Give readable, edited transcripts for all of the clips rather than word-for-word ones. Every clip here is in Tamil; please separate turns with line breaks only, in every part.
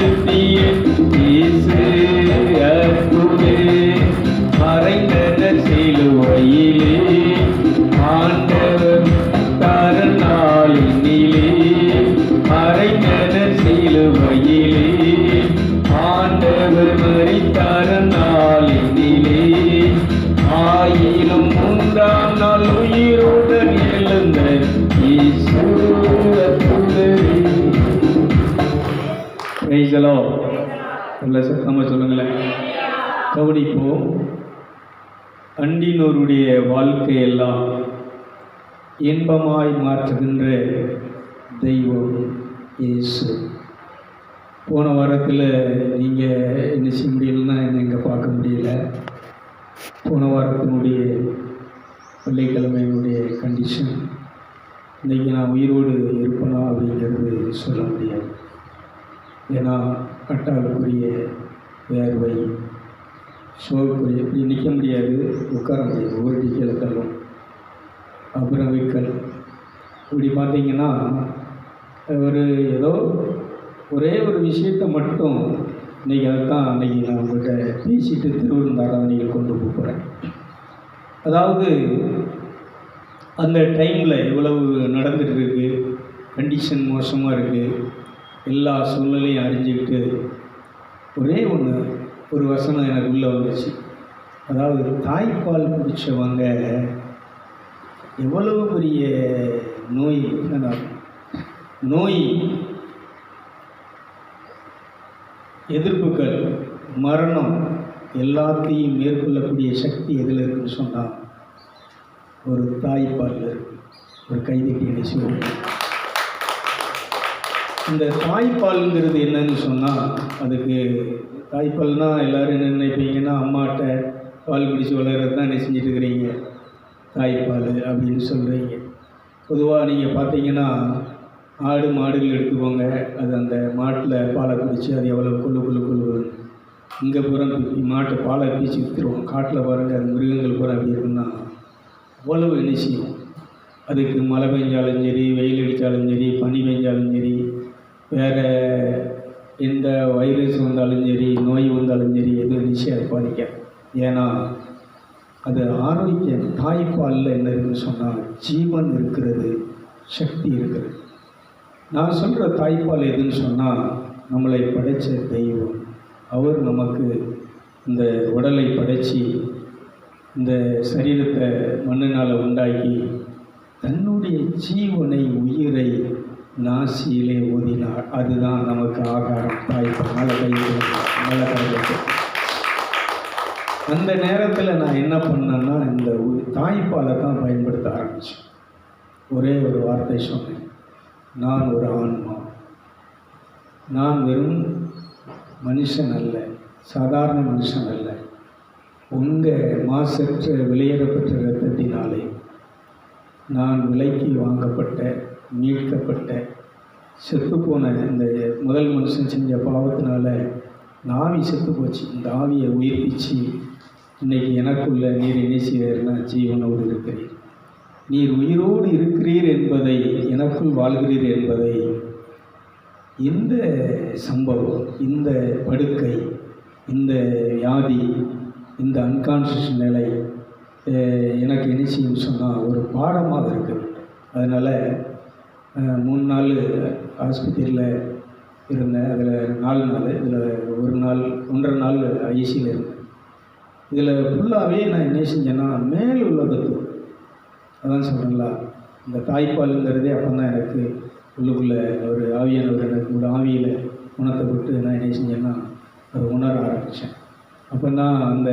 நிறுத்திய இயேசு அற்புதே. மறைந்தனர் சிலுவையிலே ஆண்டவர் தரநாளினிலே. மறைந்தனர் சிலுவையிலே ஆண்டவர் மரித்தார நாளினிலே. ஆயினும் 3ஆம் நாள் உயிருடன் எழுந்த இயேசு அற்புதே. Praise the Lord. நல்ல சத்தமா சொல்லுங்களேன். கவனிப்போம். அண்டினோருடைய வாழ்க்கையெல்லாம் இன்பமாய் மாற்றுகின்ற தெய்வம் இயேசு. போன வாரத்தில் நீங்கள் என்ன செய்ய முடியலன்னா என்னை இங்கே பார்க்க முடியல. போன வாரத்தினுடைய வெள்ளிக்கிழமையினுடைய கண்டிஷன் இன்றைக்கி நான் உயிரோடு இருப்பேனா அப்படிங்கிறது சொல்ல முடியாது. ஏன்னா கட்டாவுக்குரிய வேர்வை, சோறுக்குரிய இப்படி நிற்க முடியாது, உட்கார முடியாது, ஒரு டிக்கையில் தள்ளும், அப்புறம் விக்கல். இப்படி பார்த்தீங்கன்னா ஏதோ ஒரே ஒரு விஷயத்தை மட்டும் இன்றைக்கி அதுதான் அன்றைக்கி நான் உங்கள்கிட்ட பேசிட்டு திருவிருந்தாராதனையில் கொண்டு போகிறேன். அதாவது அந்த டைமில் இவ்வளவு நடந்துகிட்டு இருக்குது, கண்டிஷன் மோசமாக இருக்குது, எல்லா சூழ்நிலையும் அறிஞ்சிக்கிட்டு ஒரு வசனம் எனக்கு உள்ளே வந்துச்சு. அதாவது தாய்ப்பால் குடித்தவங்க எவ்வளவு பெரிய நோய் எதிர்ப்புகள், மரணம் எல்லாத்தையும் மேற்கொள்ளக்கூடிய சக்தி எதில் இருக்குன்னு சொன்னால் ஒரு தாய்ப்பாலில் இருக்குது. ஒரு கைதிக்கு நினைச்சுவோம். இந்த தாய்ப்பாலுங்கிறது என்னன்னு சொன்னால், அதுக்கு தாய்ப்பால்னால் எல்லோரும் என்ன நினைப்பீங்கன்னா, அம்மாட்ட பால் குடித்து வளர்கிறது தான் என்ன செஞ்சுட்டு இருக்கிறீங்க தாய்ப்பால் அப்படின்னு சொல்கிறீங்க. பொதுவாக நீங்கள் பார்த்தீங்கன்னா ஆடு மாடுகள் எடுத்துக்கோங்க. அது அந்த மாட்டில் பாலை குடித்து அது எவ்வளோ கொள்ளு இங்கே பூரா மாட்டை பாலை பீச்சு விற்றுருவோம். காட்டில் பாருங்கள், அது மிருகங்கள் பூரா அப்படி இருக்குன்னா அவ்வளவு என்ன செய்யும். அதுக்கு மழை பெஞ்சாலும் சரி, வெயில் அடித்தாலும் சரி, பனி பெஞ்சாலும் சரி, வேறு எந்த வைரஸ் வந்தாலும் சரி, நோய் வந்தாலும் சரி, எதுவும் நிச்சயம் அதை பாதிக்க. ஏன்னா அது ஆரோக்கியம். தாய்ப்பாலில் என்ன இருக்குன்னு சொன்னால் ஜீவன் இருக்கிறது, சக்தி இருக்கிறது. நான் சொல்கிற தாய்ப்பால் எதுன்னு சொன்னால், நம்மளை படைத்த தெய்வம். அவர் நமக்கு இந்த உடலை படைச்சி இந்த சரீரத்தை மண்ணினால் உண்டாக்கி தன்னுடைய ஜீவனை, உயிரை நாசியிலே ஊதினார். அதுதான் நமக்கு ஆகாரம். தாய்ப்பால் நல்ல கை. அந்த நேரத்தில் நான் என்ன பண்ணேன்னா, இந்த தாய்ப்பாலை தான் பயன்படுத்த ஆரம்பித்தேன். ஒரே ஒரு வார்த்தை சொன்னேன், நான் ஒரு ஆன்மா. நான் வெறும் மனுஷன் அல்ல, சாதாரண மனுஷன் அல்ல. உங்கள் மாசற்ற விலையேறப்பட்ட இரத்தத்தினாலே நான் விலைக்கு வாங்கப்பட்ட, மீட்கப்பட்ட, செத்துப்போன இந்த முதல் மனுஷன் செஞ்ச பாவத்தினால ஆவி செத்து போச்சு. இந்த ஆவியை உயிர்ப்பிச்சு இன்றைக்கி எனக்குள்ள நீர் என்ன செய்கிறீர்னா ஜீவனோடு இருக்கிறீர். நீர் உயிரோடு இருக்கிறீர் என்பதை, எனக்குள் வாழ்கிறீர் என்பதை இந்த சம்பவம், இந்த படுக்கை, இந்த வியாதி, இந்த அன்கான்ஷியஸ் நிலை எனக்கு என்ன செய்யும் சொன்னால் ஒரு பாடமாக இருக்குது. அதனால் 3 நாள் ஆஸ்பத்திரியில் இருந்தேன். அதில் 4 நாள், இதில் 1 நாள் 1.5 நாள் ஐசியில் இருந்தேன். இதில் ஃபுல்லாகவே நான் என்ன செஞ்சேன்னா மேல் உலகத்துக்கு, அதான் சொல்கிறேங்களா, இந்த தாய்ப்பாலுங்கிறதே அப்போ தான் எனக்கு உள்ளுக்குள்ளே ஒரு ஆவியானவர் எனக்கு ஒரு ஆவியில் உணர்த்தப்பட்டு நான் என்ன செஞ்சேன்னா அதை உணர ஆரம்பித்தேன். அப்போ நான் அந்த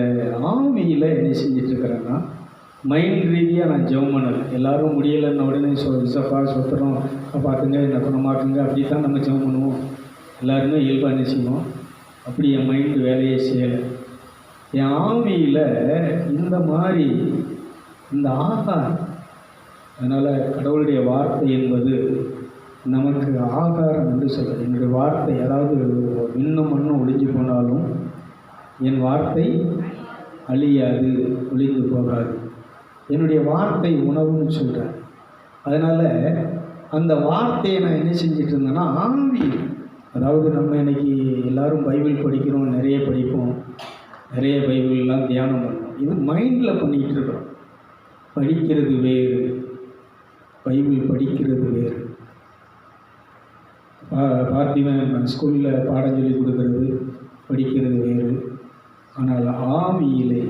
ஆவியில் என்ன செஞ்சிட்ருக்கிறேன்னா, மைண்ட் ரீதியாக நான் ஜெபம் பண்ணலை. எல்லோரும் முடியலைன்ன உடனே விசப்பா சொத்துறோம் பார்த்துங்க, என்ன குணமாக்குங்க, அப்படி தான் நம்ம ஜெபம் பண்ணுவோம். எல்லாருமே இயல்பாக என்ன செய்வோம். அப்படி என் மைண்டு வேலையே செய்யலை. என் ஆவியில் இந்த மாதிரி இந்த ஆகாரம். அதனால் கடவுளுடைய வார்த்தை என்பது நமக்கு ஆகாரம் என்று சொல்கிறது. என்னுடைய வார்த்தை, அதாவது இன்னும் மண்ணும் ஒழிஞ்சு போனாலும் என் வார்த்தை அழியாது, ஒழிந்து போகாது. என்னுடைய வார்த்தை உணவுன்னு சொல்கிறேன். அதனால் அந்த வார்த்தையை நான் என்ன செஞ்சிட்டு இருந்தேன்னா ஆவி, அதாவது நம்ம இன்றைக்கி எல்லாரும் பைபிள் படிக்கிறோம், நிறைய படிப்போம், நிறைய பைபிள்லாம் தியானம் பண்ணுவோம். இது மைண்டில் பண்ணிக்கிட்டு இருக்கிறோம். படிக்கிறது வேறு, பைபிள் படிக்கிறது வேறு. பார்த்திவன் ஸ்கூலில் பாடம் சொல்லி கொடுக்கறது, படிக்கிறது வேறு. ஆனால் ஆவியிலே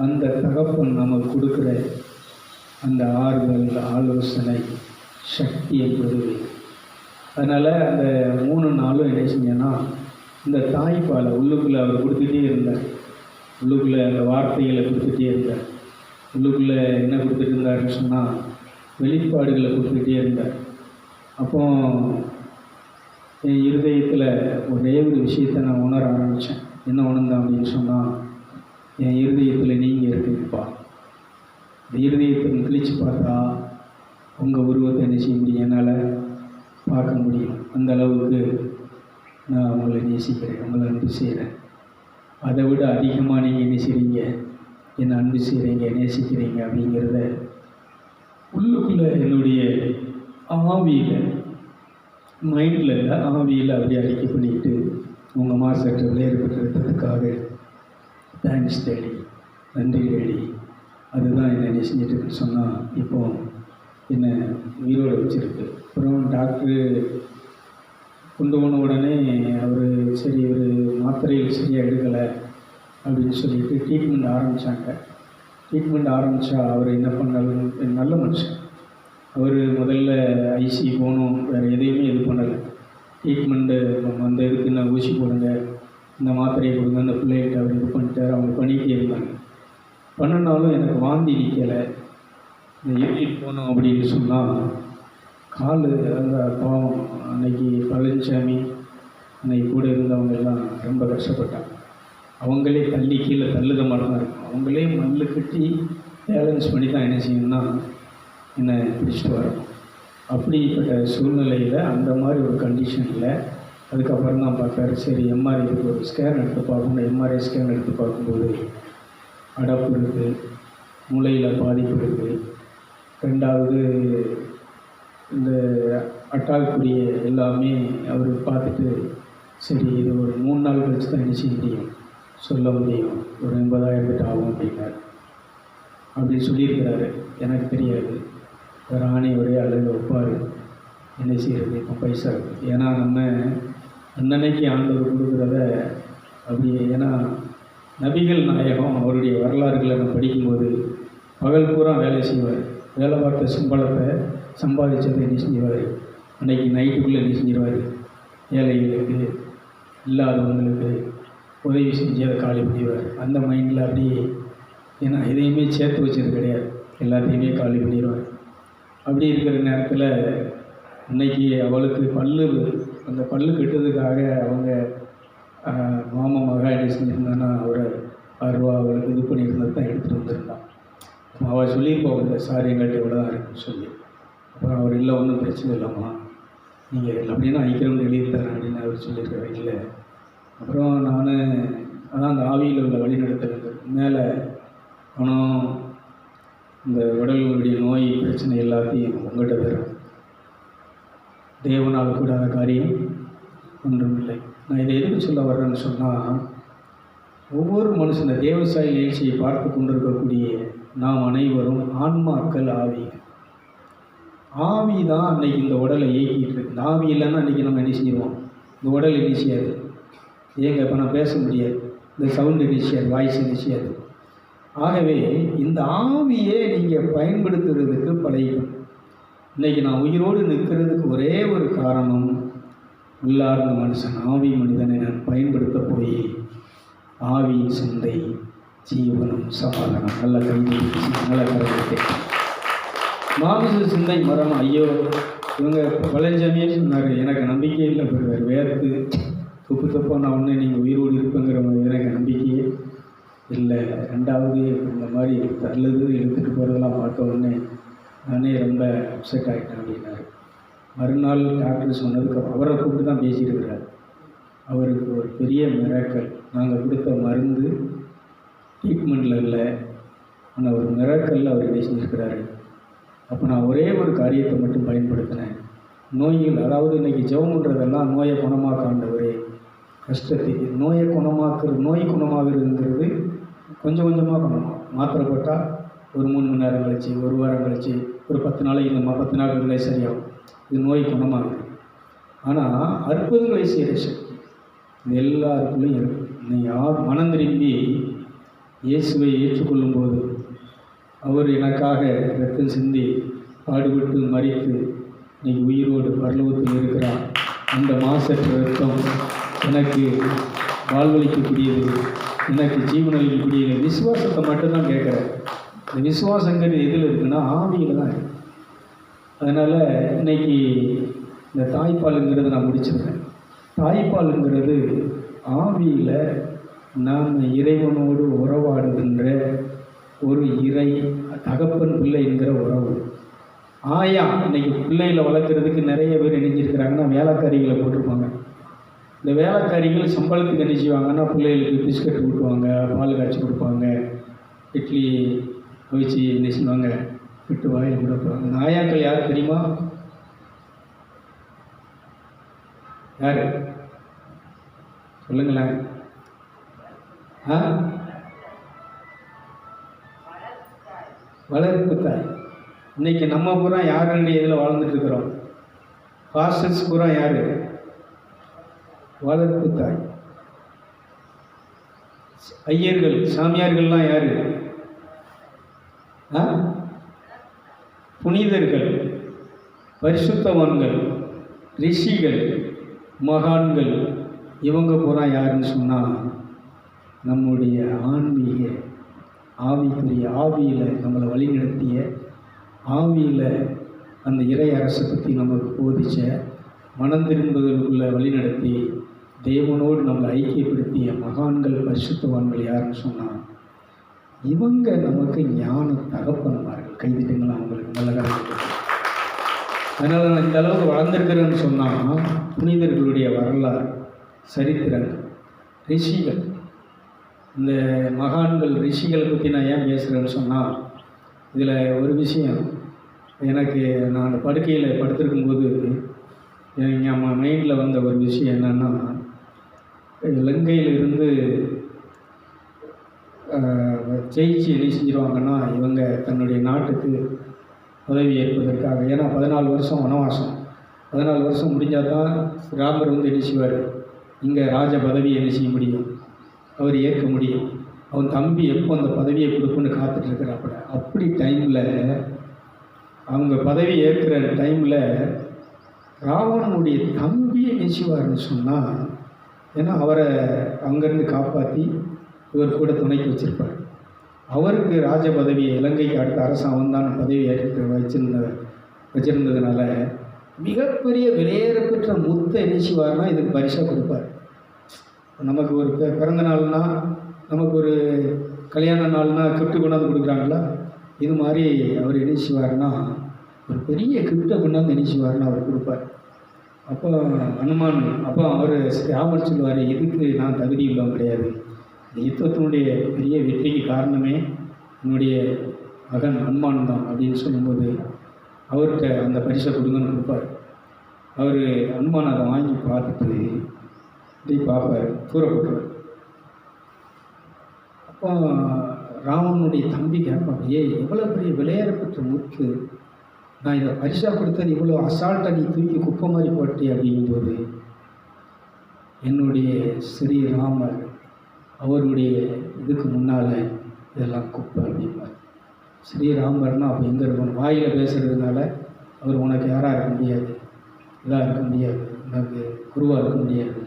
அந்த தகப்பன் நமக்கு கொடுக்குற அந்த ஆறுதல், ஆலோசனை, சக்தி என்பது வேறு. அதனால் அந்த 3 நாளும் என்ன செஞ்சேன்னா, இந்த தாய்ப்பாலை உள்ளுக்குள்ளே அவர் கொடுத்துட்டே இருந்தார். உள்ளுக்குள்ளே அந்த வார்த்தைகளை கொடுத்துட்டே இருந்தார். உள்ளுக்குள்ளே என்ன கொடுத்துட்டு இருந்தாருன்னு சொன்னால், வெளிப்பாடுகளை கொடுத்துக்கிட்டே இருந்தார். அப்போ என் இருதயத்தில் ஒரே ஒரு விஷயத்தை நான் உணர ஆரம்பித்தேன். என்ன உணர்ந்தேன் அப்படின்னு சொன்னால், என் இருதயத்தில் நீங்கள் இருக்குங்கப்பா. இந்த இருதயத்தை கிழிச்சு பார்த்தா உங்கள் உருவத்தை என்ன செய்ய முடியும், என்னால் பார்க்க முடியும். அந்த அளவுக்கு நான் உங்களை நேசிக்கிறேன், உங்களை அன்பு செய்கிறேன். அதை விட அதிகமாக நீங்கள் என்ன செய்கிறீங்க, என்னை அன்பு செய்கிறீங்க, நேசிக்கிறீங்க அப்படிங்கிறத உள்ளுக்குள்ளே என்னுடைய ஆவியில், மைண்டில் இல்லை, ஆவியில் அப்படியே அறிக்கை பண்ணிக்கிட்டு உங்கள் மாஸ்டர் விளையாடுறதுக்காக தேங்க்ஸ் டேடி, நன்றி டேடி. அதுதான் என்னை என்ன செஞ்சுட்டு சொன்னால் இப்போது என்னை உயிரோடு வச்சுருக்கு. அப்புறம் டாக்டரு கொண்டு போன உடனே அவர் சரி ஒரு மாத்திரைகள் சரியாக எடுக்கலை அப்படின்னு சொல்லிட்டு ட்ரீட்மெண்ட் ஆரம்பித்தாங்க. ட்ரீட்மெண்ட் ஆரம்பித்தா அவர் என்ன பண்ணாலும் நல்ல மனுஷன். அவர் முதல்ல ஐசி போகணும், வேறு எதையுமே இது பண்ணலை. ட்ரீட்மெண்ட்டு அந்த இதுக்கு நான் ஊசி போடுங்க, இந்த மாத்திரையை கொடுங்க, அந்த பிள்ளைகிட்ட அவர் இது பண்ணிட்டார். அவங்க பண்ணிகிட்டே இருந்தாங்க. பண்ணினாலும் எனக்கு வாந்தி நிற்கலை. இந்த யூனிட் போகணும் அப்படின்னு சொன்னால் கால் அந்த பாவம் அன்னைக்கு பழனிசாமி அன்னைக்கு கூட இருந்தவங்க எல்லாம் ரொம்ப கஷ்டப்பட்டாங்க. அவங்களே தள்ளி கீழே தள்ளுத மாதிரி தான் இருக்கும். அவங்களே மல்லு கட்டி பேலன்ஸ் பண்ணி தான் என்ன செய்யணும்னா என்னை பிடிச்சிட்டு வரணும். அப்படிப்பட்ட சூழ்நிலையில் அந்த மாதிரி ஒரு கண்டிஷனில் அதுக்கப்புறம் தான் பார்த்தாரு. சரி எம்ஆர்ஐ ஒரு ஸ்கேன் எடுத்து பார்க்கணும். எம்ஆர்ஐ ஸ்கேன் எடுத்து பார்க்கும்போது அடப்பு இருக்குது, மூளையில் பாதிப்பு இருக்குது. 2வது இந்த அட்டாக்குரிய எல்லாமே அவர் பார்த்துட்டு சரி இது ஒரு 3 நாள் கழிச்சு தான் என்ன செய்ய முடியும், சொல்ல முடியும், ஒரு 80,000 ஆகும் அப்படின்னார். அப்படி சொல்லியிருக்கிறாரு. எனக்கு தெரியாது. ராணி ஒரே அழகு வைப்பார், என்ன செய்கிறது, இப்போ பைசா இருக்குது. ஏன்னா நம்ம அன்னன்னைக்கு ஆண்டவர் கொடுக்குறத அப்படி, ஏன்னா நபிகள் நாயகம் அவருடைய வரலாறுகளை நம்ம படிக்கும்போது பகல் பூரா வேலை செய்வார். வேலை பார்த்த சம்பளத்தை சம்பாதிச்சதை என்ன செஞ்சுவார், அன்றைக்கி நைட்டுக்குள்ளே என்ன செஞ்சிருவார், ஏழைகளுக்கு இல்லாதவங்களுக்கு உதவி செஞ்சு அதை காலி பண்ணிடுவார். அந்த மைண்டில் அப்படியே, ஏன்னா எதையுமே சேர்த்து வச்சது கிடையாது, எல்லாத்தையுமே காலி பண்ணிடுவார். அப்படி இருக்கிற நேரத்தில் இன்றைக்கி அவளுக்கு அந்த பல்லு கட்டுறதுக்காக அவங்க மாமா மகா என்ன செஞ்சுருந்தான்னா அவரை 6 ரூபா அவளுக்கு இது பண்ணியிருந்தது தான் எடுத்துகிட்டு வந்திருந்தான். அவள் சொல்லியிருப்பாங்க, சார் எங்கள்கிட்ட இவ்வளோ தான் இருக்குன்னு சொல்லி. அப்புறம் அவர் இல்லை, ஒன்றும் பிரச்சனை இல்லைம்மா, நீங்கள் அப்படின்னா ஐக்கியம் எழுதி தரேன் அப்படின்னு அவர் சொல்லியிருக்காரு. இல்லை, அப்புறம் நான் அதான் அந்த ஆவியில் உள்ள வழிநடத்தலுக்கு மேலே பணம், இந்த உடலுடைய நோய் பிரச்சனை எல்லாத்தையும் உங்கள்கிட்ட தரும். தேவனால் கூடாத காரியம் ஒன்றும் இல்லை. நான் இதை எதுக்கு சொல்ல வர்றேன்னு சொன்னால், ஒவ்வொரு மனுஷனை தேவசாயி நிகழ்ச்சியை பார்த்து கொண்டிருக்கக்கூடிய நாம் அனைவரும் ஆன்மாக்கள், ஆவி தான் அன்றைக்கி இந்த உடலை இயக்கிட்டு இருக்கு. இந்த ஆவி இல்லைன்னா அன்றைக்கி நம்ம என்ன செஞ்சிடுவோம், இந்த உடல் என்ன செய்யாது, ஏங்க இப்போ நான் பேச முடியாது, இந்த சவுண்டு என்ன செய்யாது, வாய்ஸ் என்ன செய்யாது. ஆகவே இந்த ஆவியை நீங்கள் பயன்படுத்துறதுக்கு பழகணும். இன்றைக்கி நான் உயிரோடு நிற்கிறதுக்கு ஒரே ஒரு காரணம், உள்ளார்ந்த மனுஷன் ஆவி மனிதனை நான் பயன்படுத்த போய் ஆவியின் சிந்தை ஜீவனும் சமாதானம். நல்ல கைது நல்ல கருத்து. மாமிச சிந்தை மரம். ஐயோ, இவங்க பழனிசாமியே சொன்னார், எனக்கு நம்பிக்கை இல்லை பெறுவார், வேர்த்து துப்பு தப்பாக நான் ஒன்று நீங்கள் உயிரோடு இருப்பேங்கிற எனக்கு நம்பிக்கையே இல்லை. 2வது இந்த மாதிரி நல்லது எடுத்துகிட்டு போகிறதெல்லாம் பார்த்த உடனே நானே ரொம்ப அப்செட் ஆகிட்டேன் அப்படின்னாரு. மறுநாள் டாக்டர் சொன்னதுக்கு அவரை கூப்பிட்டு தான் பேசியிருக்கிறார். அவருக்கு ஒரு பெரிய மிராக்கல், நாங்கள் கொடுத்த மருந்து ட்ரீட்மெண்ட்டில் இல்லை, ஆனால் ஒரு மிராக்கலில் அவர் என்ன செஞ்சுருக்கிறாரு. அப்போ நான் ஒரே ஒரு காரியத்தை மட்டும் பயன்படுத்தினேன். நோய்கள், அதாவது இன்றைக்கி ஜெபம் பண்ணுறதெல்லாம் நோயை குணமாக்காண்டவரே, கஷ்டத்துக்கு நோய் குணமாகிறதுங்கிறது கொஞ்சம் கொஞ்சமாக குணமாகும். மாத்திரை போட்டால் ஒரு 3 மணி நேரம் கழிச்சு, ஒரு வாரம் கழிச்சு, ஒரு 10 நாளைக்கு இந்த 10 நாட்களே சரியாகும். இது நோய் குணமாகுது. ஆனால் அற்புதங்களை செய்கிற சக்தி இது எல்லாருக்குள்ளேயும் இருக்குது. நீங்கள் மனம் திரும்பி இயேசுவை ஏற்றுக்கொள்ளும்போது, அவர் எனக்காக ரத்தம் சிந்தி பாடுபட்டு மரித்து இன்னைக்கு உயிரோடு பரலோகத்தில் இருக்கிறார். அந்த மாசற்ற ரத்தம் எனக்கு வாழ்வளிக்கக்கூடியது, எனக்கு ஜீவனளிக்கக்கூடியது. விசுவாசத்தை மட்டும்தான் கேட்குறேன். இந்த விசுவாசங்கிறது எதில் இருக்குன்னா ஆவியில் தான் இருக்குது. அதனால் இன்றைக்கி இந்த தாய்ப்பாலுங்கிறது நான் முடிச்சிருக்கேன். தாய்ப்பாலுங்கிறது ஆவியில் நாம் இறைவனோடு உறவாடுகின்ற ஒரு தகப்பன் பிள்ளை என்கிற உறவு. ஆயா இன்றைக்கி பிள்ளைகளை வளர்க்குறதுக்கு நிறைய பேர் இணைஞ்சிருக்கிறாங்கன்னா வேலைக்காரிகளை போட்டிருப்பாங்க. இந்த வேலைக்காரிகள் சம்பளத்துக்கு என்ன செய்வாங்கன்னா பிள்ளைகளுக்கு பிஸ்கட் ஊட்டுவாங்க, பால் காய்ச்சி கொடுப்பாங்க, இட்லி அவிச்சு என்ன செய்வாங்க, விட்டு வாயில் கொடுப்பாங்க. இந்த ஆயாக்கள் யார் தெரியுமா? யார் சொல்லுங்களேன். வளர்ப்பு தாய். இன்றைக்கி நம்ம பூரா யாருடைய இதில் வாழ்ந்துட்டுருக்குறோம்? பாஸ்டர்ஸ் பூரா யார்? வளர்ப்பு தாய். ஐயர்கள் சாமியார்கள்லாம் யார்? புனிதர்கள், பரிசுத்தவான்கள், ரிஷிகள், மகான்கள். இவங்க பூரா யாருன்னு சொன்னால் நம்முடைய ஆன்மீக ஆவியில் நம்மளை வழிநடத்திய, ஆவியில் அந்த இறை அரசை பற்றி நமக்கு போதிச்ச, மனம் திரும்புவதற்குள்ளே வழிநடத்தி தேவனோடு நம்மளை ஐக்கியப்படுத்திய மகான்கள், பரிசுத்தவான்கள் யாருன்னு சொன்னால் இவங்க நமக்கு ஞான தகப்பன்மார்கள். கைதிட்டங்கள் அவங்களுக்கு நல்ல கருத்து. அதனால் நான் இந்த அளவுக்கு வளர்ந்துருக்கிறேன்னு சொன்னால் புனிதர்களுடைய வரலாறு, சரித்திரங்கள், ரிஷிகள், இந்த மகான்கள், ரிஷிகளை பற்றி நான் ஏன் பேசுகிறேன்னு சொன்னால் இதில் ஒரு விஷயம் எனக்கு, நான் அந்த படுக்கையில் படுத்திருக்கும்போது என் மைண்டில் வந்த ஒரு விஷயம் என்னென்னா, இலங்கையிலிருந்து ஜெயிச்சு என்ன செஞ்சிருவாங்கன்னா இவங்க தன்னுடைய நாட்டுக்கு உதவி ஏற்பதற்காக. ஏன்னா 14 வருஷம் வனவாசம், 14 வருஷம் முடிஞ்சால் தான் ராமர் வந்து என்ன செய்வார், இங்கே ராஜ பதவியை என்ன செய்ய முடியும், அவர் ஏற்க முடியும். அவன் தம்பி எப்போ அந்த பதவியை கொடுப்புன்னு காத்துட்ருக்கிறாப்புல. அப்படி டைமில் அவங்க பதவி ஏற்கிற டைமில் ராவணனுடைய தம்பியை நெசிவார்னு சொன்னால், ஏன்னா அவரை அங்கேருந்து காப்பாற்றி இவர் கூட துணைக்கு வச்சுருப்பார். அவருக்கு ராஜ பதவியை, இலங்கைக்கு அடுத்த அரசன் அவன் தான் பதவி வச்சுருந்ததுனால மிகப்பெரிய விலையேறப்பெற்ற முத்தை நெசிவார்னா இதுக்கு பரிசாக கொடுப்பார். நமக்கு ஒரு பிறந்த நாள்னா, நமக்கு ஒரு கல்யாண நாள்னா கிஃப்ட்டு கொண்டாந்து கொடுக்குறாங்களா, இது மாதிரி அவர் என்ன செய்வார்னா ஒரு பெரிய கிஃப்ட்டை கொண்டாந்து என்ன செய்வார்னா அவர் கொடுப்பார். அப்போ அனுமான், அப்போ அவர் ராமர் சொல்லுவார், இதுக்கு நான் தகுதி உள்ளவன் கிடையாது, இந்த யுத்தத்தினுடைய பெரிய வெற்றிக்கு காரணமே என்னுடைய மகன் அனுமான் தான் அப்படின்னு சொல்லும்போது அவர்கிட்ட அந்த பரிசை கொடுங்கன்னு கொடுப்பார். அவர் அனுமான் அதை வாங்கி பார்த்துட்டு இப்படி பார்ப்பார், தூர போட்டுருவார். அப்போ ராவணனுடைய தம்பி கேட்பான், எவ்வளோ பெரிய விளையாடப்பட்ட முத்து, நான் இதை பரிசாக கொடுத்தது இவ்வளோ அசால்ட்டாக நீ தூக்கி குப்பை மாதிரி போட்டி அப்படிங்கும்போது, என்னுடைய ஸ்ரீராமர் அவருடைய இதுக்கு முன்னால் இதெல்லாம் குப்பை அப்படிம்பார். ஸ்ரீராமர்னால் அப்போ எங்கே இருக்கணும், வாயில் பேசுகிறதுனால அவர் உனக்கு யாராக இருக்க முடியாது, இதாக இருக்க முடியாது, உனக்கு குருவாக இருக்க முடியாது,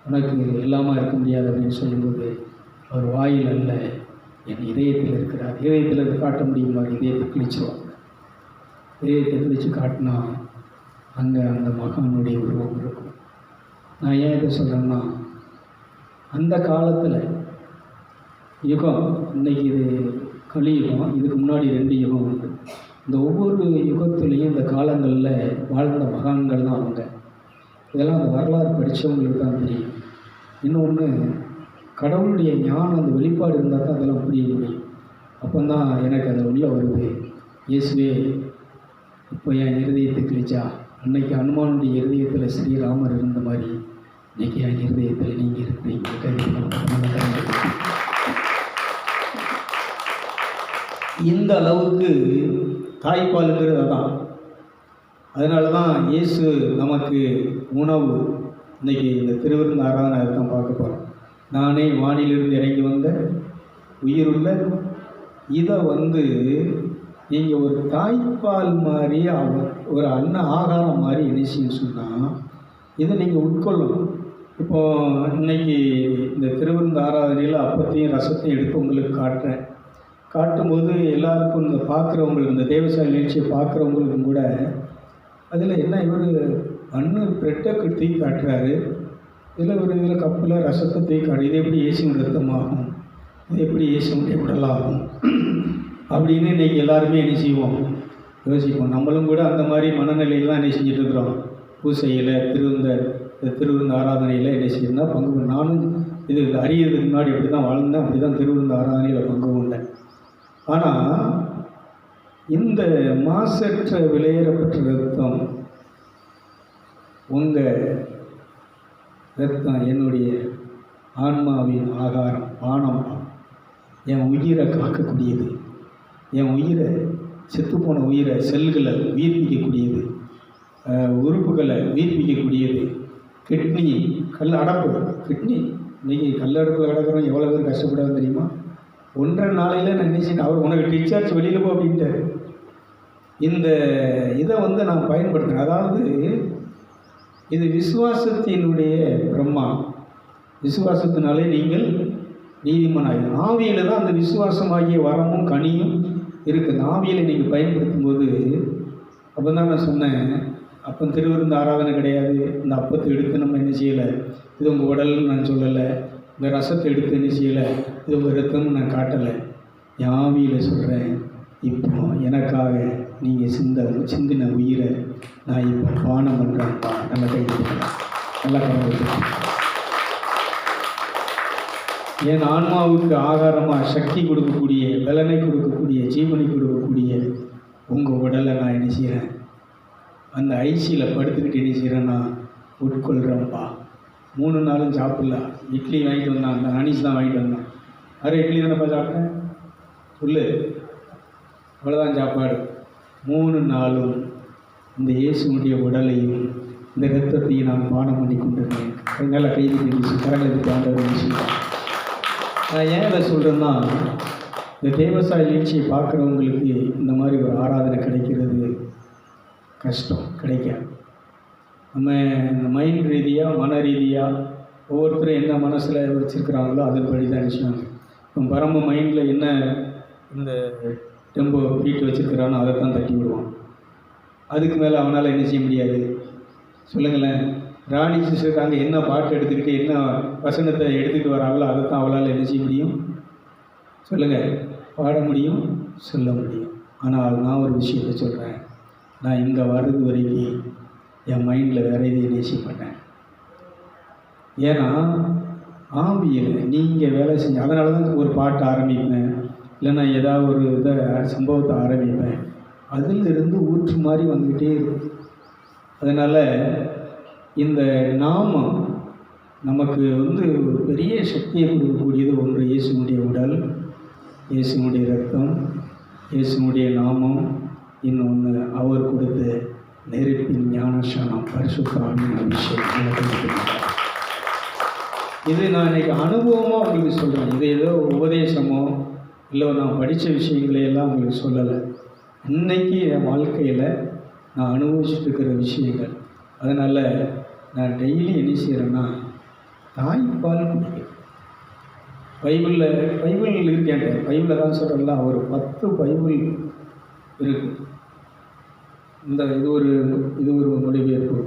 உனக்கு எல்லாமா இருக்க முடியாது அப்படின்னு சொல்லும்போது அவர் வாயில் அல்ல, என் இதயத்தில் இருக்கிறார். இதயத்தில் இருந்து காட்ட முடியுமா? இதயத்தை கிழிச்சிருவாங்க. இதயத்தை கிழித்து காட்டினா அங்கே அந்த மகானுடைய உருவம் இருக்கும். நான் ஏன் இதை சொல்கிறேன்னா, அந்த காலத்தில் யுகம், இன்றைக்கி இது கலியுகம், இதுக்கு முன்னாடி 2 யுகம் உண்டு. இந்த ஒவ்வொரு யுகத்துலேயும் இந்த காலங்களில் வாழ்ந்த மகான்கள் தான் அவங்க. இதெல்லாம் அந்த வரலாறு படித்தவங்களுக்கு தான் தெரியும். இன்னொன்று, கடவுளுடைய ஞானம், அந்த வெளிப்பாடு இருந்தால் தான் அதெல்லாம் புரிய முடியும். அப்போ தான் எனக்கு அதில் உள்ள வருது, இயேசுவே இப்போ என் இருதயத்தை கிழிச்சா, அன்னைக்கு அனுமானுடைய இருதயத்தில் ஸ்ரீராமர் இருந்த மாதிரி இன்னைக்கு என் இருதயத்தில் நீங்கள் இருக்கிறீங்க. இந்த அளவுக்கு தாய்ப்பாலுங்கிறது அதான். அதனால தான் இயேசு நமக்கு உணவு. இன்றைக்கி இந்த திருவிருந்து ஆராதனை தான் பார்க்க போகிறோம். நானே வானிலிருந்து இறங்கி வந்த உயிருள்ள இதை நீங்கள் ஒரு தாய்ப்பால் மாதிரி ஒரு ஆகாரம் மாதிரி என்ன சொன்னால் இதை நீங்கள் உட்கொள்ளணும். இப்போது இன்றைக்கி இந்த திருவிருந்து ஆராதனையில் அப்பத்தையும் ரசத்தையும் எடுத்து உங்களுக்கு காட்டும்போது எல்லாருக்கும் இந்த பார்க்குறவங்களுக்கு, இந்த தேவசாலை நிகழ்ச்சியை பார்க்குறவங்களுக்கும் கூட அதில் என்ன இவர் பிரெட்டை தூக்கி காட்டுறாரு, இதில் கப்பில் ரசத்தை தூக்கி காட்டு, இது எப்படி இயேசுவின் ரத்தமாகும், இது எப்படி இயேசுவினுடைய உடலாகும் அப்படின்னு இன்றைக்கி எல்லாருமே என்ன செய்வோம், யோசிப்போம். நம்மளும் கூட அந்த மாதிரி மனநிலையில் தான் என்ன செஞ்சிட்ருக்குறோம். பூசையில் திருவிருந்து ஆராதனையில் என்ன செய்யணும்னா பங்கு. நானும் இது அறியறதுக்கு முன்னாடி எப்படி தான் வாழ்ந்தேன், அப்படி தான் திருவிருந்து ஆராதனையில் பங்கு கொண்டேன். ஆனால் இந்த மாசற்ற விலையேறப்பட்ட ரத்தம், உங்கள் ரத்தம் என்னுடைய ஆன்மாவின் ஆகாரம், பானம், என் உயிரை காக்கக்கூடியது, என் உயிரை, செத்துப்போன உயிரை, செல்களை உயிர்ப்பிக்கக்கூடியது, உறுப்புகளை உயிர்ப்பிக்கக்கூடியது. கிட்னி, கிட்னி இன்றைக்கி கல்லடுப்பில் கிடக்கிறோம். எவ்வளோ பேர் கஷ்டப்படாது தெரியுமா? 1.5 நாளையில் நான் நினைச்சேன், அவர் உனக்கு டிஸ்சார்ஜ் வெளியில் போ அப்படின்ட்டு. இந்த இதை நான் பயன்படுத்துகிறேன். அதாவது இது விசுவாசத்தினுடைய பிரம்மா. விசுவாசத்தினாலே நீங்கள் நீதிமானாக. ஆவியில் தான் அந்த விசுவாசமாகிய வரமும் கனியும் இருக்குது. அந்த ஆவியில் நீங்கள் பயன்படுத்தும் போது, அப்போ தான் நான் சொன்னேன், அப்போ திருவிருந்து ஆராதனை கிடையாது. இந்த அப்பத்தை எடுத்து நம்ம என்ன செய்யலை, இது உங்கள் உடல்னு நான் சொல்லலை. இந்த ரசத்தை எடுத்து என்ன செய்யலை, இது உங்கள் ரத்தம்னு நான் காட்டலை. என் ஆவியில் சொல்கிறேன், இப்போ எனக்காக நீங்கள் சிந்தின உயிரை நான் இப்போ பானம் பண்ணுறேன்ப்பா. நல்ல கை நல்லா கவனிக்கிறேன். என் ஆன்மாவுக்கு ஆகாரமாக சக்தி கொடுக்கக்கூடிய, பலனை கொடுக்கக்கூடிய, ஜீவனை கொடுக்கக்கூடிய உங்கள் உடலை நான் என்ன செய்கிறேன், அந்த ஐசியில் படுத்துக்கிட்டு என்ன செய்கிறேன், நான் உட்கொள்கிறேன்ப்பா. 3 நாளும் சாப்பிடல. இட்லி வாங்கிட்டு வந்தான், அந்த அனீஸ் தான் வாங்கிட்டு வந்தான். இட்லி தானேப்பா சாப்பிட்டேன் சொல்லு, அவ்வளோதான் சாப்பாடு. 3 நாளும் இந்த இயேசுடைய உடலையும் இந்த இரத்தத்தையும் நான் பானம் பண்ணி கொண்டிருந்தேன். என்னால் கைது கரங்களுக்கு ஆண்டவர். நான் ஏன் இதை சொல்கிறேன்னா, இந்த தேவசாய நிகழ்ச்சியை பார்க்குறவங்களுக்கு இந்த மாதிரி ஒரு ஆராதனை கிடைக்கிறது கஷ்டம், கிடைக்காது. நம்ம இந்த மைண்ட் ரீதியாக, மன ரீதியாக ஒவ்வொருத்தரும் என்ன மனசில் வச்சுருக்கிறாங்களோ அதன்படி தான் நினச்சாங்க. இப்போ பரம மைண்டில் என்ன இந்த டெம்போ பீட் வச்சுருக்கிறானோ அதை தான் தட்டி விடுவான். அதுக்கு மேலே அவனால் என்ன செய்ய முடியாது சொல்லுங்களேன். ராணி சிஸ்டர் அங்கே என்ன பாட்டு எடுத்துக்கிட்டு என்ன வசனத்தை எடுத்துகிட்டு வராங்களோ அதை தான் அவளால் என்ன செய்ய முடியும் சொல்லுங்கள், பாட முடியும், சொல்ல முடியும். ஆனால் நான் ஒரு விஷயத்தை சொல்கிறேன், நான் இங்கே வர்றது வரைக்கும் என் மைண்டில் வேறு எதையும் நேசிக்க மாட்டேன். ஏன்னா ஆவியில் நீங்கள் வேலை செஞ்சு, அதனால தான் ஒரு பாட்டு ஆரம்பிப்பேன், இல்லைன்னா ஏதாவது ஒரு சம்பவத்தை ஆரம்பிப்பேன், அதிலிருந்து ஊற்று மாதிரி வந்துக்கிட்டே இருக்கும். அதனால் இந்த நாமம் நமக்கு ஒரு பெரிய சக்தியை கொடுக்கக்கூடியது. ஒன்று இயேசுனுடைய உடல், இயேசுனுடைய ரத்தம், இயேசுனுடைய நாமம். இன்னொன்று அவர் கொடுத்த நெருப்பின் ஞானசானம், பரிசுத்த ஆவியின் அபிஷேகம். இது நான் இன்றைக்கி அனுபவமாக உங்களுக்கு சொல்கிறேன். இது ஏதோ உபதேசமோ இல்லை நான் படித்த விஷயங்களையெல்லாம் உங்களுக்கு சொல்லலை. இன்றைக்கி என் வாழ்க்கையில் நான் அனுபவிச்சுட்டுருக்கிற விஷயங்கள். அதனால் நான் டெய்லி என்ன செய்கிறேன்னா தாய்ப்பால் குடிக்கிறேன். பைபிள் இருக்கேன், பைபிளில் தான் சொல்கிறேன்ல, ஒரு 10 பைபிள் இருக்குது. இது ஒரு மொழிபெயர்ப்பு,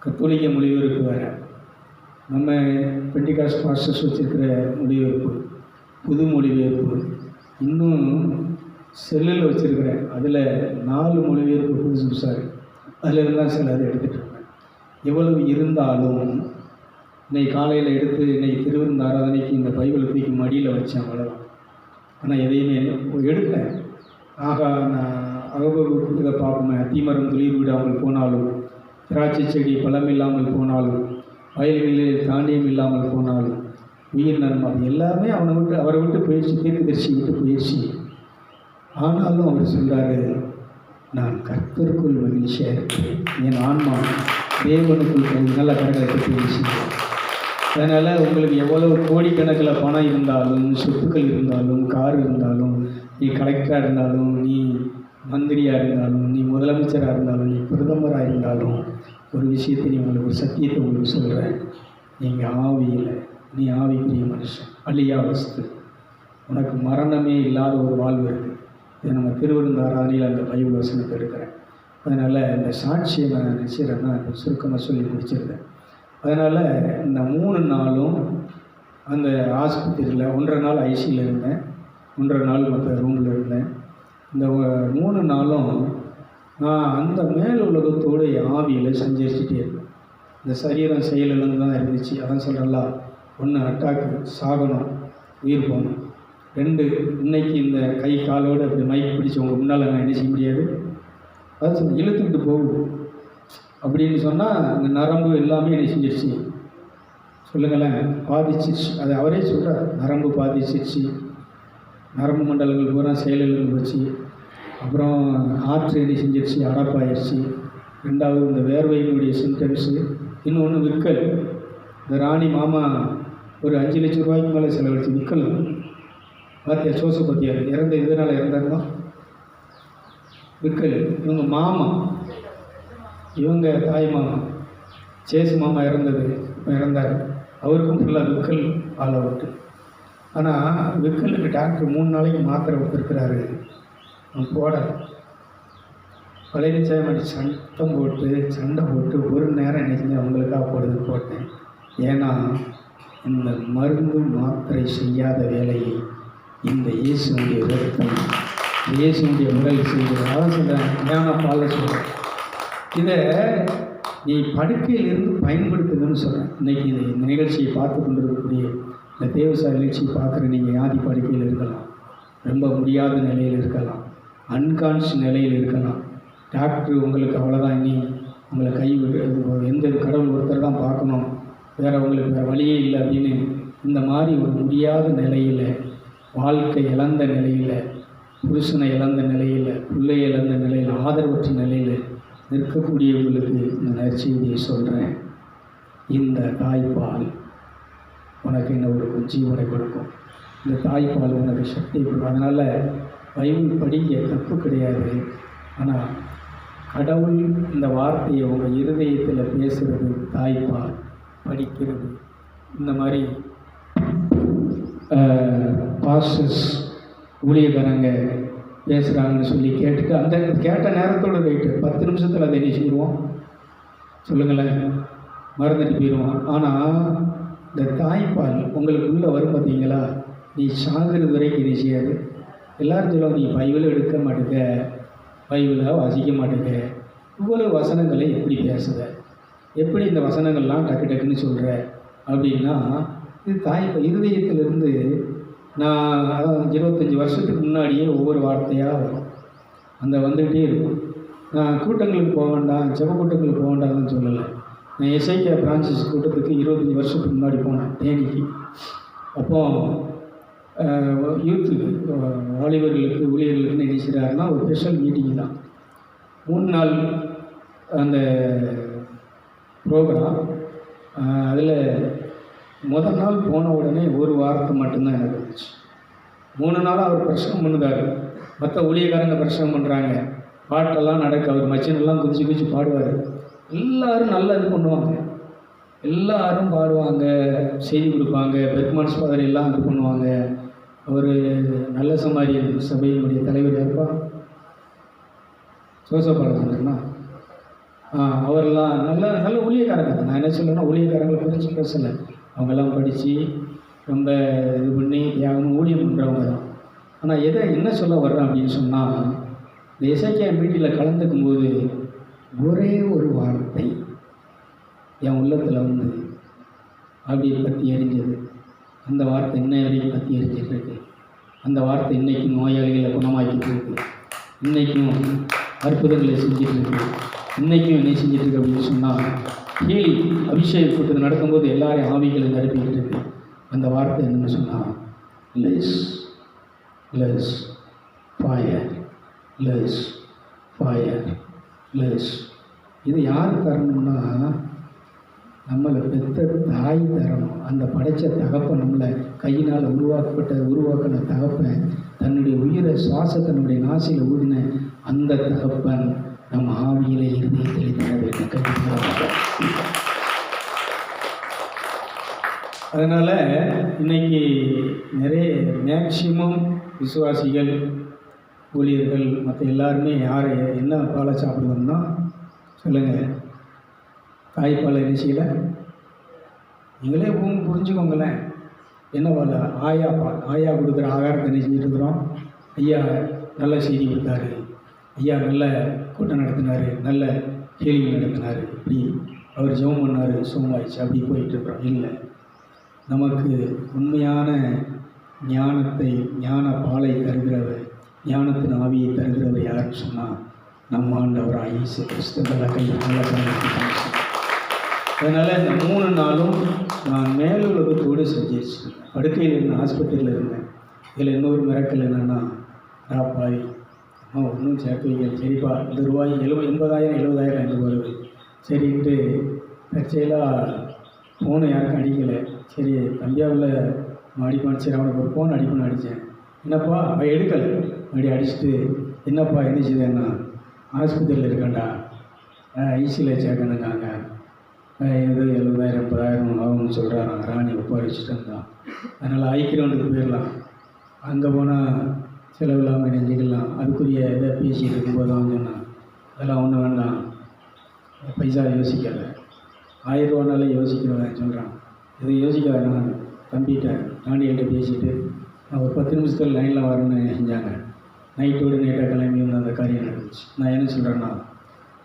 கத்தோலிக்க மொழிபெயர்ப்பு வேறு, நம்ம பெண்டிகாஸ்ட் மாஸ்டர்ஸ் வச்சுருக்கிற மொழிபெயர்ப்பு, புது மொழிபெயர்ப்பு, இன்னும் செல்லில் வச்சுருக்கிறேன். அதில் 4 மொழிபெயர்ப்பு புதுசாக இருக்குது. அதில் இருந்தால் சில அதை எடுத்துகிட்டு இருக்கேன். எவ்வளவு இருந்தாலும் இன்னைக்கு காலையில் எடுத்து இன்னைக்கு திருவிருந்து ஆராதனைக்கு இந்த பைபிளை தூக்கி மடியில் வச்சேன், அவ்வளோதான். ஆனால் எதையுமே எடுத்தேன். நான் அகபகு இதை பார்ப்போமே, அத்திமரம் துளிர் விடாமல் போனாலும் திராட்சை செடி பழம் இல்லாமல் போனாலும், வயல்களில் தானியம் இல்லாமல் போனாலும், உயிர் நன்மை எல்லாமே அவரை விட்டு போயிடுச்சு, தீர்க்கதரிசி விட்டு போயிடுச்சு. ஆனாலும் அவர் சொல்கிறாரு, நான் கர்த்தருக்குள் மகிழ்ச்சியாக இருக்கிறேன், என் ஆன்மா தேவனுக்குள் நல்ல கரங்களை போயிடுச்சு. அதனால் உங்களுக்கு எவ்வளவு கோடிக்கணக்கில் பணம் இருந்தாலும், சொத்துக்கள் இருந்தாலும், கார் இருந்தாலும், நீ கலெக்டராக இருந்தாலும், நீ மந்திரியாக இருந்தாலும், நீ முதலமைச்சராக இருந்தாலும், நீ பிரதமராக இருந்தாலும், ஒரு விஷயத்தை நீ உங்களுக்கு ஒரு சத்தியத்தை உங்களுக்கு சொல்கிறேன். நீங்கள் ஆவியில், நீ ஆவிக்குரிய மனுஷன், அழியா வஸ்து, உனக்கு மரணமே இல்லாத ஒரு வாழ்வு இருக்குது. இதை நம்ம திருவிருந்தாராணியில் அந்த பைபிள் வசனத்தை எடுக்கிறேன். அதனால் இந்த சாட்சியை நான் நினச்சிடறேன்னா சுருக்கமாக சொல்லி முடிச்சிருந்தேன். அதனால் இந்த 3 நாளும் அந்த ஆஸ்பத்திரியில் 1.5 நாள் ஐசியில் இருந்தேன், 1.5 நாள் மற்ற ரூமில் இருந்தேன். இந்த 3 நாளும் நான் அந்த மேல் உலகத்தோடு ஆவியில் சஞ்சரிச்சுட்டே இருந்தேன். இந்த சரீரம் செயலிழந்து தான் இருந்துச்சு. அதான் சொல்கிறேன்ல, 1 அட்டாக்கு, சாகணும், உயிர் போகணும். 2 இன்னைக்கு இந்த கை காலோடு அப்படி மைக் பிடிச்சி உங்கள் முன்னால் நான் என்ன செய்ய முடியாது, அது இழுத்துக்கிட்டு போகுது அப்படின்னு சொன்னால் அந்த நரம்பு எல்லாமே என்ன செஞ்சிருச்சு சொல்லுங்களேன், பாதிச்சிருச்சு. அது அவரே சொல்கிறார், நரம்பு பாதிச்சிருச்சு, நரம்பு மண்டலங்கள் பூரா செயலிழந்து போச்சு. அப்புறம் ஆற்று என்ன செஞ்சிருச்சு, அடப்பாயிருச்சு. 2வது இந்த வேர்வையினுடைய சிம்டம்ஸு. இன்னொன்று விற்கல். இந்த ராணி மாமா ஒரு 5 லட்சம் ரூபாய்க்கு மேலே செலவழிச்சு விற்கல். பார்த்தியா சோசபத்தியார் இறந்த இதனால் இறந்தாருன்னா விற்கல். இவங்க மாமா, இவங்க தாய் மாமா சேசு மாமா இறந்தது, இப்போ இறந்தார், அவருக்கும் ஃபுல்லாக விற்கல் ஆள் அவுட்டு. ஆனால் விற்கலுக்கு டாக்டர் 3 நாளைக்கு மாத்திரை கொடுத்துருக்கிறாரு. அவன் போட பழனிசாமி சண்டை போட்டு ஒரு நேரம் நினைச்சு அவங்களுக்காக போடுறது போட்டேன். ஏன்னா இந்த மருந்து மாத்திரை செய்யாத வேலையை இந்த இயேசுடைய ரத்தம், இயேசுடைய உடல் செய்கிறது. அதான் சொல்கிறேன், ஞான பால சொல்கிறேன். இதை நீ படுக்கையிலிருந்து பயன்படுத்துங்கன்னு சொல்கிறேன். இன்றைக்கி இந்த நிகழ்ச்சியை பார்த்து கொண்டு இருக்கக்கூடிய இந்த தேவசாய நிகழ்ச்சியை பார்க்குற நீங்கள் வியாதி படுக்கையில் இருக்கலாம், ரொம்ப முடியாத நிலையில் இருக்கலாம், அன்கான்ஷியஸ் நிலையில் இருக்கலாம். டாக்டர் உங்களுக்கு அவ்வளோதான், இனி உங்களை எந்த கடவுள் ஒருத்தர் தான் பார்க்கணும், வேறு உங்களுக்கு வேறு வழியே இல்லை அப்படின்னு இந்த மாதிரி ஒரு முடியாத நிலையில், வாழ்க்கை இழந்த நிலையில், புருஷனை இழந்த நிலையில், பிள்ளை இழந்த நிலையில், ஆதரவற்ற நிலையில் நிற்கக்கூடியவர்களுக்கு இந்த நற்செய்தியை சொல்கிறேன். இந்த தாய்ப்பால் உனக்கு என்ன கொடுக்கும், ஜீவனை கொடுக்கும். இந்த தாய்ப்பால் உனக்கு சக்தியை கொடுக்கும். அதனால் பைபிள் படிக்க தப்பு கிடையாது. ஆனால் கடவுள் இந்த வார்த்தையை உங்கள் இருதயத்தில் பேசுகிறது, தாய்ப்பால் படிக்கிறது, இந்த மாதிரி பாஸ்டர்ஸ் ஊழியக்காரங்க பேசுகிறாங்கன்னு சொல்லி கேட்டுட்டு அந்த கேட்ட நேரத்தோடு ரைட்டு 10 நிமிஷத்தில் அதை என்ன செய்வோம் சொல்லுங்களேன், மறந்துட்டு போயிடுவோம். ஆனால் இந்த தாய்ப்பால் உங்களுக்கு உள்ளே வரும் பார்த்தீங்களா, நீ சாகிறது வரைக்கும் இது செய்யாது. எல்லோரும் சொல்லுவாங்க, நீ பைபிளை எடுக்க மாட்டேங்க, பைபிளை வாசிக்க மாட்டேங்க, இவ்வளவு வசனங்களை எப்படி பேசுகிற, எப்படி இந்த வசனங்கள்லாம் டக்கு டக்குன்னு சொல்கிற அப்படின்னா, இது இருதயத்திலிருந்து நான் 25 வருஷத்துக்கு முன்னாடியே ஒவ்வொரு வார்த்தையாக வரும், அந்த வந்துகிட்டே இருக்கும். நான் கூட்டங்களுக்கு போக வேண்டாம், ஜெப கூட்டங்களுக்கு போக வேண்டாம்னு சொல்லலை. நான் எஸ்ஐகே பிரான்சிஸ் கூட்டத்துக்கு 25 வருஷத்துக்கு முன்னாடி போனேன் தேனிக்கு. அப்போது யூத்துக்கு, வாலிபர்களுக்கு, ஊழியர்களுக்குன்னு நினைக்கிறாருன்னா ஒரு ஸ்பெஷல் மீட்டிங் தான். 3 நாள் அந்த ப்ரோக்ராம். அதில் முதல் நாள் போன உடனே ஒரு வார்த்தை மட்டும்தான் எனக்கு இருந்துச்சு. 3 நாளாக அவர் பிரசங்கம் பண்ணுறாரு, மற்ற ஊழியக்காரங்க பிரசங்கம் பண்ணுறாங்க, பாட்டெல்லாம் நடக்க, அவர் மச்சினெல்லாம் குதிச்சு குதிச்சு பாடுவார். எல்லோரும் நல்லா இது பண்ணுவாங்க, எல்லோரும் பாடுவாங்க, செய்தி கொடுப்பாங்க, பெர்க்மான்ஸ் ஃபாதர் எல்லாம் இது பண்ணுவாங்க. அவர் நல்ல சமாரியன் சபையினுடைய தலைவர் யாருப்பா, சோசபாலச்சந்திரனா, அவரெல்லாம் நல்ல ஊழியக்காரங்க. நான் என்ன சொல்லணும்னா, ஊழியக்காரங்களை பிரித்து பேசலை, அவங்கெல்லாம் படித்து ரொம்ப இது பண்ணி தியாகமும் ஊழியம் பண்ணுறவங்க தான். ஆனால் என்ன சொல்ல வர்றேன் அப்படின்னு சொன்னால், இந்த எஸ்ஐகே மீட்டிங்கில் கலந்துக்கும் போது ஒரே ஒரு வார்த்தை என் உள்ளத்தில் வந்து அப்படியே பற்றி எரிஞ்சது. அந்த வார்த்தை இன்ன வரைக்கும் பற்றி எரிஞ்சிட்ருக்கு. அந்த வார்த்தை இன்றைக்கும் நோயாளிகளை குணமாக்கிட்டு இருக்கு, இன்றைக்கும் அற்புதங்களை செஞ்சிட்ருக்கு. இன்றைக்கும் என்ன செஞ்சிட்ருக்கு அப்படின்னு சொன்னால், ஹீலி அபிஷேக கூட்டத்தில் நடக்கும்போது எல்லாரையும் ஆவிகளை நிரப்பிக்கிட்டு இருக்கு. அந்த வார்த்தை என்னென்னு சொன்னால், less less fire, less fire, less. இது யார் தரணும்னா, நம்மளை பெற்ற தாய் தரணும். அந்த படைத்த தகப்பன், நம்மளை கையினால் உருவாக்கின தகப்பன், தன்னுடைய உயிரை சுவாசத்தை நம்முடைய நாசியில் ஊதின அந்த தகப்பன் நம்ம ஆவியில இருதயத்தில் தர வேண்டும். அதனால் இன்னைக்கு நிறைய மேக்சிமம் விசுவாசிகள், ஊழியர்கள், மற்ற எல்லாருமே யார் என்ன பாலை சாப்பிடுவோம்னா சொல்லுங்கள், தாய்ப்பாலை நிச்சயில நீங்களே புரிஞ்சுக்கோங்களேன். என்ன பால்? ஆயா பால். ஆயா கொடுக்குற ஆகாரத்தை நினைச்சிட்டு இருக்கிறோம். ஐயா நல்ல செய்தி கொடுத்தாரு, ஐயா நல்ல கூட்டம் நடத்தினார், நல்ல ஹீலிங் நடத்தினார், இப்படி அவர் ஜெபம் பண்ணார், சுகமாயிடுச்சு, அப்படி போயிட்டுருக்குறோம். இல்லை, நமக்கு உண்மையான ஞானத்தை, ஞான பாலை தருகிறவர், ஞானத்தின் ஆவியை தருகிறவர் யாருன்னு சொன்னால் நம்ம ஆண்டவர் இயேசு கிறிஸ்து. அதனால் இந்த 3 நாளும் நான் மேலுலகத்தோடு செஞ்சிருச்சு. படுக்கையில் இருந்தேன், ஆஸ்பத்திரியில் இருந்தேன். இதில் இன்னொரு மிரக்கல் என்னென்னா, பாய் ஒன்றும் சேர்த்து வைக்கல, சரிப்பா ரூபாய் 80,000 எனக்கு வருது சரின்ட்டு தற்செயலாக ஃபோனை யாருக்கும் அடிக்கலை. சரி தம்பியாவில் அடிப்பான், சரி அவனுக்கு ஒரு ஃபோன் அடிப்புன்னு அடித்தேன். என்னப்பா அவன் எடுக்கலை, அப்படி அடிச்சுட்டு என்னப்பா என்ன செய்தேன்னா, ஆஸ்பத்திரியில் இருக்கேன்டா, ஐசியில் சேர்க்கணுங்காங்க, ஏதோ 70,000 80,000 ஆகும்னு சொல்கிறாங்க. ராணி ஒப்பா வச்சுட்டு இருந்தான். அதனால் ஐக்கிரவுண்டுக்கு போயிடலாம், அங்கே போனால் செலவு இல்லாமல் நெஞ்சிக்கலாம், அதுக்குரிய இதை பேசிகிட்டு இருக்கும்போது அவன் சொன்னான், அதெல்லாம் ஒன்றும் வேண்டாம், பைசா யோசிக்காத, 1000 ரூபானாலே யோசிக்கிறவன் சொல்கிறான், இதை யோசிக்காத. நான் தம்பிட்டேன் ராணிகிட்ட பேசிவிட்டு நான் ஒரு 10 நிமிஷத்தில் லைனில் வரேன்னு செஞ்சாங்க. நைட்டோடு நைட்டாக கிளம்பி வந்து அந்த காரியம் நடந்துச்சு. நான் என்ன சொல்கிறேன்னா,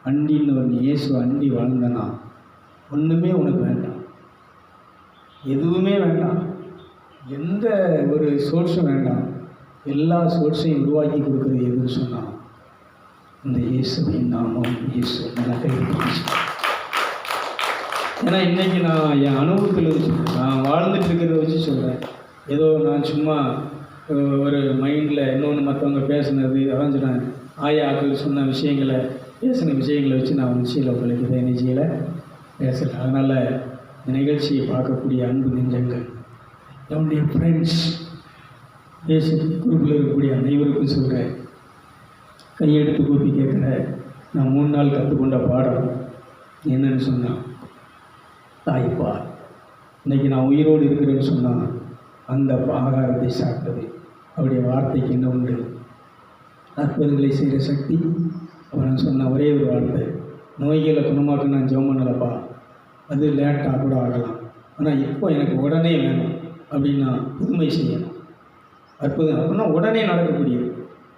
அண்டின்னு ஒரு இயேசு அண்டி வாழ்ந்தேன்னா ஒன்றுமே உனக்கு வேண்டாம், எதுவுமே வேண்டாம், எந்த ஒரு சோர்ஸும் வேண்டாம், எல்லா சோர்ஸையும் உருவாக்கி கொடுக்குறது எதுன்னு சொன்னால் இந்த இயேசுவின் நாமம். இயேசு நல்லா கைப்பிடிச்சு. ஏன்னா இன்றைக்கி நான் என் அனுபவத்தில் வச்சு, நான் வாழ்ந்துட்டு இருக்கிறத வச்சு சொல்கிறேன். ஏதோ நான் சும்மா ஒரு மைண்டில் இன்னொன்று மற்றவங்க பேசுனது, அதான் சொன்னேன், ஆயாக்கள் சொன்ன விஷயங்களை, பேசின விஷயங்களை வச்சு நான் நிச்சயில் உங்களுக்கு இதை நிச்சயில் பேசலை. அதனால் இந்த நிகழ்ச்சியை பார்க்கக்கூடிய அன்பு நெஞ்சங்கள், என்னுடைய ஃப்ரெண்ட்ஸ், பேசி குரூப்பில் இருக்கக்கூடிய அனைவருக்கும் சொல்கிறேன், கையெடுத்து கூப்பி கேட்குற, நான் 3 நாள் கற்றுக்கொண்ட பாடம் என்னன்னு சொன்னால் தாய்ப்பால். இன்றைக்கி நான் உயிரோடு இருக்கிறேன்னு சொன்னால் அந்த ஆகாரத்தை சாப்பிட்டது. அவருடைய வார்த்தைக்கு என்ன உண்டு? அற்புதங்களை செய்கிற சக்தி. அவன் சொன்ன ஒரே ஒரு வார்த்தை, நோய்களை குணமாக்க நான் ஜெபம் பண்ணலப்பா, அது லேட்டாக கூட ஆகலாம், ஆனால் இப்போ எனக்கு உடனே வேணும் அப்படின்னா புதுமை செய்யணும். அற்புதம் அப்படின்னா உடனே நடக்கக்கூடியது.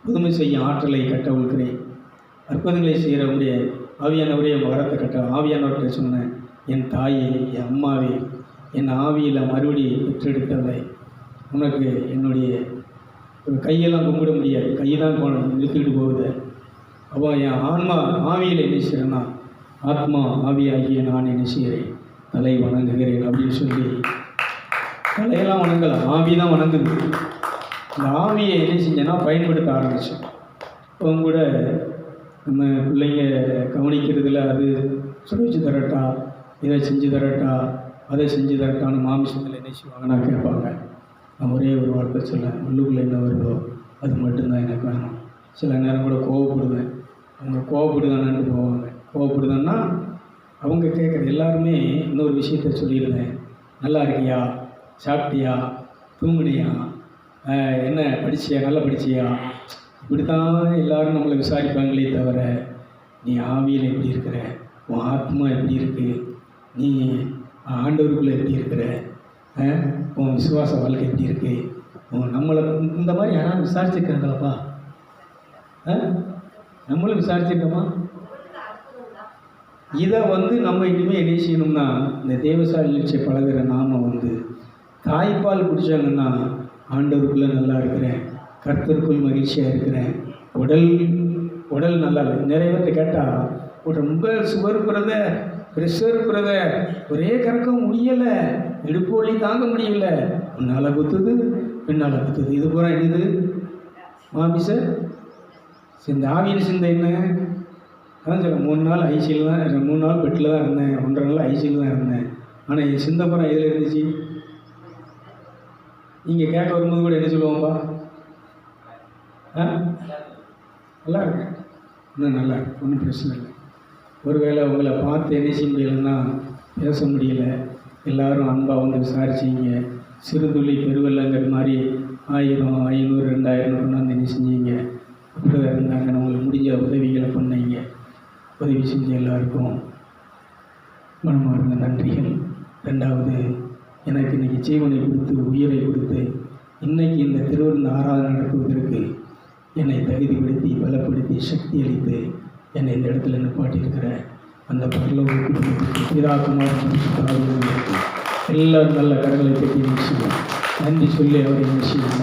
புதுமை செய்ய ஆற்றலை கட்டவிழ்கிறேன். அற்புதங்களை செய்கிறவருடைய ஆவியானவருடைய வரத்தை கட்ட ஆவியானவர்கிட்ட சொன்னேன், என் தாயை, என் அம்மாவை, என் ஆவியில் மறுபடியும் பெற்றெடுத்ததை, உனக்கு என்னுடைய கையெல்லாம் கும்பிட முடியாது, கை தான் இழுத்துக்கிட்டு போகுது. அப்போ என் ஆன்மா ஆவியில் என்ன செய்கிறேன்னா, ஆத்மா ஆவியாகிய நான் என்ன செய்கிறேன், தலை வணங்குகிறேன் அப்படின்னு சொல்லி, தலையெல்லாம் வணங்கலை, ஆவி தான் வணங்குது. இந்த ஆவியை என்ன செஞ்சேன்னா பயன்படுத்த ஆரம்பித்தேன். இப்போ கூட நம்ம பிள்ளைங்க கவனிக்கிறதுல, அது சுட வச்சு தரட்டா, இதை செஞ்சு தரட்டா, அதை செஞ்சு தரட்டான்னு மாமிசத்தில் என்ன செய்வாங்கன்னா கேட்பாங்க. நான் ஒரே ஒரு வார்த்தை சொல்லேன், உள்ளுக்குள்ளே என்ன வருதோ அது மட்டும்தான் எனக்கு வேணும். சில நேரம் கூட கோவப்படுவேன், அவங்க கோவப்படுதானு போவாங்க. கோவப்படுதான்னா அவங்க கேட்குற எல்லாருமே இன்னொரு விஷயத்த சொல்லிடுவேன், நல்லா இருக்கியா, சாப்பிட்டியா, தூங்குனியா, என்ன படிச்சியா, நல்லா படிச்சியா, இப்படி தான் எல்லோரும் நம்மளை விசாரிப்பாங்களே தவிர, நீ ஆவியில் எப்படி இருக்கிற, உன் ஆத்மா எப்படி இருக்குது, நீ ஆண்டவருக்குள்ளே எப்படி இருக்கிற, உன் விசுவாச வாழ்க்கை எப்படி இருக்குது, நம்மளை இந்த மாதிரி யாராவது விசாரிச்சிருக்காங்களாப்பா? நம்மளும் விசாரிச்சிருக்கோமா? இதை நம்ம இனிமேல் என்ன செய்யணும்னா, இந்த தேவசாலிச்சை பழகிற நாம தாய்ப்பால் குடித்தாங்கன்னா ஆண்டவருக்குள்ளே நல்லா இருக்கிறேன், கர்த்தருக்குள் மகிழ்ச்சியாக இருக்கிறேன், உடல் நல்லா இல்லை. நிறைய பேர்கிட்ட கேட்டால் ரொம்ப சுகர் பிரதர், ப்ரெஷர் பிரதர், ஒரே கறக்க முடியலை, இடுப்பு வலி தாங்க முடியல, முன்னால் குத்துது பின்னால் குத்துது. இது பூரா என்னது? மாமிச இந்த ஆவியின் சிந்தை என்ன? அதான் சொல்ல 3 நாள் ஐசியில் தான், 3 நாள் பெட்டில் தான் இருந்தேன், 1.5 நாள் ஐசியில் தான் இருந்தேன். ஆனால் என் சிந்தை பூரா எதில் இருந்துச்சு? நீங்கள் கேட்க வரும்போது கூட என்ன சொல்லுவோம்ப்பா? நல்லா இருக்கேன், இன்னும் நல்லா இருக்கு, ஒன்றும் பிரச்சனை இல்லை. ஒருவேளை உங்களை பார்த்து என்ன செய்ய முடியலைன்னா, பேச முடியலை, எல்லோரும் அன்பாக வந்து விசாரிச்சிங்க, சிறுதுளி பெருவெள்ளங்கிற மாதிரி 1000, 500, 2000 கொண்டாந்து என்ன செஞ்சீங்க, அப்படி இருந்தாங்க. உங்களுக்கு முடிஞ்ச உதவிகளை பண்ணீங்க. உதவி செஞ்ச எல்லாருக்கும் மனமார்ந்த நன்றிகள். 2வது, எனக்கு இன்றைக்கி ஜீவனை கொடுத்து உயிரை கொடுத்து இன்றைக்கி இந்த திருவிருந்த ஆராதனை நடத்துவதற்கு என்னை தகுதிப்படுத்தி பலப்படுத்தி சக்தி அளித்து என்னை இந்த இடத்துல நிப்பாட்டியிருக்கிற அந்த பரலோக குடும்பத்துக்கு பிதாகுமார் எல்லாரும் நல்ல கடவுளை பற்றி நிச்சயம் நன்றி சொல்லி அவரை நிச்சயம்